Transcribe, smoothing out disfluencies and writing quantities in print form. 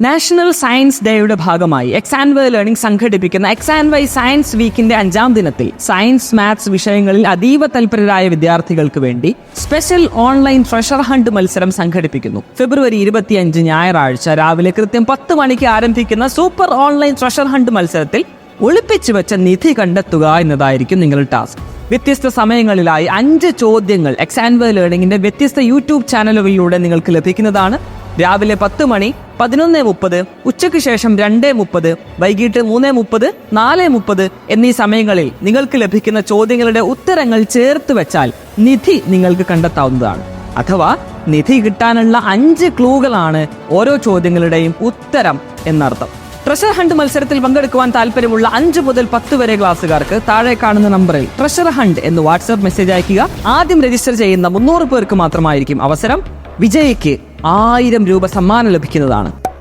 National science ഡേയുടെ ഭാഗമായി എക്സാൻവൈ learning സംഘടിപ്പിക്കുന്ന എക്സാൻവൈ സയൻസ് വീക്കിന്റെ 5ാം ദിനത്തിൽ സയൻസ് മാത്സ് വിഷയങ്ങളിൽ അതീവ തൽപരരായ വിദ്യാർത്ഥികൾക്ക് വേണ്ടി സ്പെഷ്യൽ ഓൺലൈൻ ട്രഷർ ഹണ്ട് മത്സരം സംഘടിപ്പിക്കുന്നു. ഫെബ്രുവരി 25 ഞായറാഴ്ച രാവിലെ കൃത്യം 10 മണിക്ക് ആരംഭിക്കുന്ന സൂപ്പർ ഓൺലൈൻ ട്രഷർ ഹണ്ട് മത്സരത്തിൽ ഒളിപ്പിച്ചു വെച്ച നിധി കണ്ടെത്തുക എന്നതായിരിക്കും നിങ്ങളുടെ ടാസ്ക്. വ്യത്യസ്ത സമയങ്ങളിലായി 5 ചോദ്യങ്ങൾ എക്സാൻവൈ ലേണിംഗിന്റെ വ്യത്യസ്ത യൂട്യൂബ് ചാനലുകളിലൂടെ നിങ്ങൾക്ക് ലഭിക്കുന്നതാണ്. രാവിലെ 10 മണി, 11:30, ഉച്ചയ്ക്ക് ശേഷം 2:30, വൈകിട്ട് 3:30, 4:30 എന്നീ സമയങ്ങളിൽ നിങ്ങൾക്ക് ലഭിക്കുന്ന ചോദ്യങ്ങളുടെ ഉത്തരങ്ങൾ ചേർത്ത് വെച്ചാൽ നിധി നിങ്ങൾക്ക് കണ്ടെത്താവുന്നതാണ്. അഥവാ നിധി കിട്ടാനുള്ള 5 ക്ലൂകളാണ് ഓരോ ചോദ്യങ്ങളുടെയും ഉത്തരം എന്നർത്ഥം. ട്രഷർ ഹണ്ട് മത്സരത്തിൽ പങ്കെടുക്കുവാൻ താല്പര്യമുള്ള 5 മുതൽ 10 വരെ ക്ലാസ്സുകാർക്ക് താഴെ കാണുന്ന നമ്പറിൽ ട്രഷർ ഹണ്ട് എന്ന് വാട്സ്ആപ്പ് മെസ്സേജ് അയക്കുക. ആദ്യം രജിസ്റ്റർ ചെയ്യുന്ന 300 പേർക്ക് മാത്രമായിരിക്കും അവസരം. വിജയിക്ക് 1000 രൂപ സമ്മാനം ലഭിക്കുന്നതാണ്.